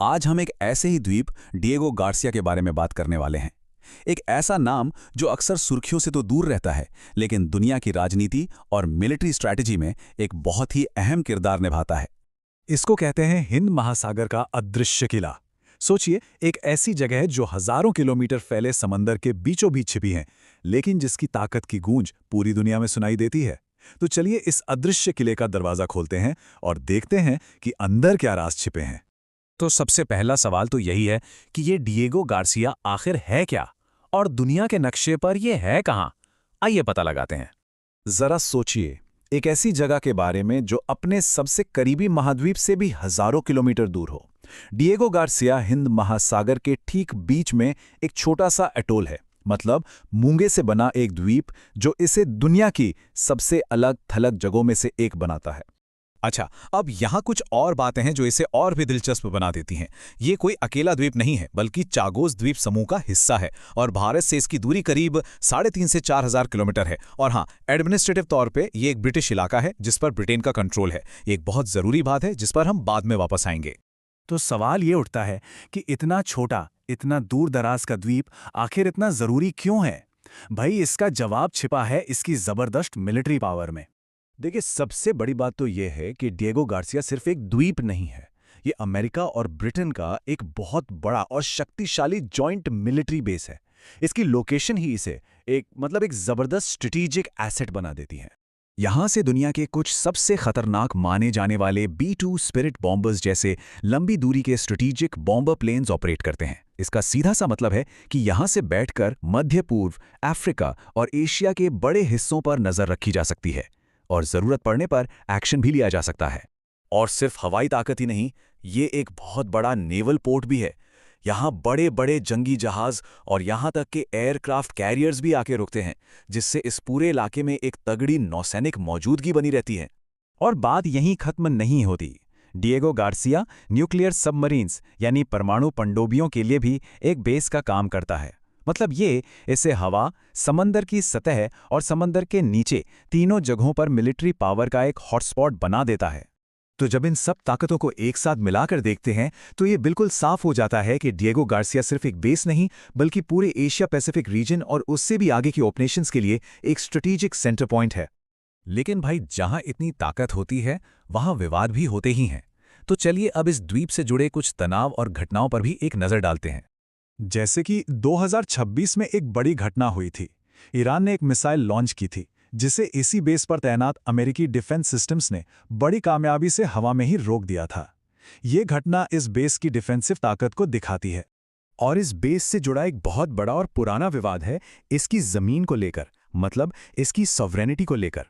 आज हम एक ऐसे ही द्वीप डिएगो गार्सिया के बारे में बात करने वाले हैं। एक ऐसा नाम जो अक्सर सुर्खियों से तो दूर रहता है, लेकिन दुनिया की राजनीति और मिलिट्री स्ट्रैटेजी में एक बहुत ही अहम किरदार निभाता है। इसको कहते हैं हिंद महासागर का अदृश्य किला। सोचिए, एक ऐसी जगह है जो हजारों किलोमीटर फैले समंदर के बीचों बीच छिपी है, लेकिन जिसकी ताकत की गूंज पूरी दुनिया में सुनाई देती है। तो चलिए इस अदृश्य किले का दरवाजा खोलते हैं और देखते हैं कि अंदर क्या राज छिपे हैं। तो सबसे पहला सवाल तो यही है कि ये डिएगो गार्सिया आखिर है क्या, और दुनिया के नक्शे पर ये है कहाँ? आइए पता लगाते हैं। जरा सोचिए, एक ऐसी जगह के बारे में जो अपने सबसे करीबी महाद्वीप से भी हजारों किलोमीटर दूर हो। डिएगो गार्सिया हिंद महासागर के ठीक बीच में एक छोटा सा एटोल है, मतलब मूंगे से बना एक द्वीप जो इसे दुनिया की सबसे अलग थलग जगहों में से एक बनाता है। अच्छा, अब यहाँ कुछ और बातें हैं जो इसे और भी दिलचस्प बना देती हैं। ये कोई अकेला द्वीप नहीं है, बल्कि चागोस द्वीप समूह का हिस्सा है, और भारत से इसकी दूरी करीब 3.5 से 4,000 किलोमीटर है। और हाँ, एडमिनिस्ट्रेटिव तौर पे ये एक ब्रिटिश इलाका है जिस पर ब्रिटेन का कंट्रोल है। ये एक बहुत ज़रूरी बात है जिस पर हम बाद में वापस आएंगे। तो सवाल ये उठता है कि इतना छोटा, इतना दूर दराज का द्वीप आखिर इतना जरूरी क्यों है? भाई, इसका जवाब छिपा है इसकी जबरदस्त मिलिट्री पावर में। देखिए, सबसे बड़ी बात तो यह है कि डिएगो गार्सिया सिर्फ एक द्वीप नहीं है। ये अमेरिका और ब्रिटेन का एक बहुत बड़ा और शक्तिशाली जॉइंट मिलिट्री बेस है। इसकी लोकेशन ही इसे एक जबरदस्त स्ट्रेटेजिक एसेट बना देती है। यहां से दुनिया के कुछ सबसे खतरनाक माने जाने वाले B-2 स्पिरिट बॉम्बर्स जैसे लंबी दूरी के स्ट्रेटेजिक बॉम्बर प्लेन्स ऑपरेट करते हैं। इसका सीधा सा मतलब है कि यहां से बैठकर मध्य पूर्व, अफ्रीका और एशिया के बड़े हिस्सों पर नजर रखी जा सकती है, और जरूरत पड़ने पर एक्शन भी लिया जा सकता है। और सिर्फ हवाई ताकत ही नहीं, ये एक बहुत बड़ा नेवल पोर्ट भी है। यहाँ बड़े बड़े जंगी जहाज और यहाँ तक के एयरक्राफ्ट कैरियर्स भी आके रुकते हैं, जिससे इस पूरे इलाके में एक तगड़ी नौसैनिक मौजूदगी बनी रहती है। और बात यहीं खत्म नहीं होती। डिएगो गार्सिया न्यूक्लियर सबमरीन्स यानी परमाणु पनडुब्बियों के लिए भी एक बेस का काम करता है। मतलब ये इसे हवा, समंदर की सतह और समंदर के नीचे तीनों जगहों पर मिलिट्री पावर का एक हॉटस्पॉट बना देता है। तो जब इन सब ताकतों को एक साथ मिलाकर देखते हैं तो ये बिल्कुल साफ हो जाता है कि डिएगो गार्सिया सिर्फ एक बेस नहीं, बल्कि पूरे एशिया पैसिफिक रीजन और उससे भी आगे की ऑपरेशंस के लिए एक स्ट्रेटेजिक सेंटर पॉइंट है। लेकिन भाई, जहां इतनी ताकत होती है वहां विवाद भी होते ही हैं। तो चलिए अब इस द्वीप से जुड़े कुछ तनाव और घटनाओं पर भी एक नज़र डालते हैं। जैसे कि 2026 में एक बड़ी घटना हुई थी। ईरान ने एक मिसाइल लॉन्च की थी, जिसे इसी बेस पर तैनात अमेरिकी डिफेंस सिस्टम्स ने बड़ी कामयाबी से हवा में ही रोक दिया था। ये घटना इस बेस की डिफेंसिव ताकत को दिखाती है। और इस बेस से जुड़ा एक बहुत बड़ा और पुराना विवाद है इसकी जमीन को लेकर, मतलब इसकी सॉवरेनिटी को लेकर।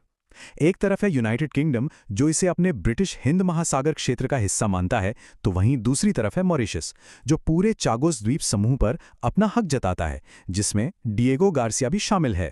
एक तरफ है यूनाइटेड किंगडम, जो इसे अपने ब्रिटिश हिंद महासागर क्षेत्र का हिस्सा मानता है, तो वहीं दूसरी तरफ है मॉरिशस, जो पूरे चागोस द्वीप समूह पर अपना हक जताता है, जिसमें डिएगो गार्सिया भी शामिल है।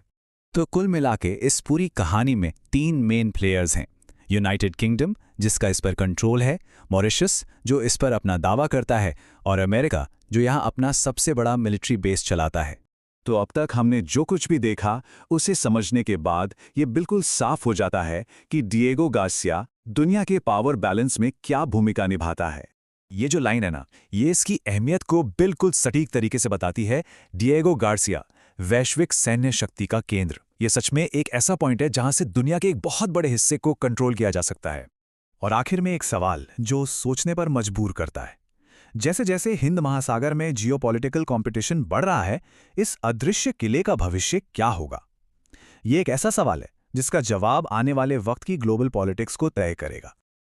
तो कुल मिलाके इस पूरी कहानी में 3 मेन प्लेयर्स हैं। यूनाइटेड किंगडम, जिसका इस पर कंट्रोल है, मॉरिशस, जो इस पर अपना दावा करता है, और अमेरिका, जो यहाँ अपना सबसे बड़ा मिलिट्री बेस चलाता है। तो अब तक हमने जो कुछ भी देखा, उसे समझने के बाद ये बिल्कुल साफ हो जाता है कि डिएगो गार्सिया दुनिया के पावर बैलेंस में क्या भूमिका निभाता है। ये जो लाइन है ना, ये इसकी अहमियत को बिल्कुल सटीक तरीके से बताती है। डिएगो गार्सिया, वैश्विक सैन्य शक्ति का केंद्र। ये सच में एक ऐसा पॉइंट है जहां से दुनिया के एक बहुत बड़े हिस्से को कंट्रोल किया जा सकता है। और आखिर में एक सवाल जो सोचने पर मजबूर करता है। जैसे जैसे हिंद महासागर में जियोपॉलिटिकल कंपटीशन बढ़ रहा है, इस अदृश्य किले का भविष्य क्या होगा? ये एक ऐसा सवाल है जिसका जवाब आने वाले वक्त की ग्लोबल पॉलिटिक्स को तय करेगा।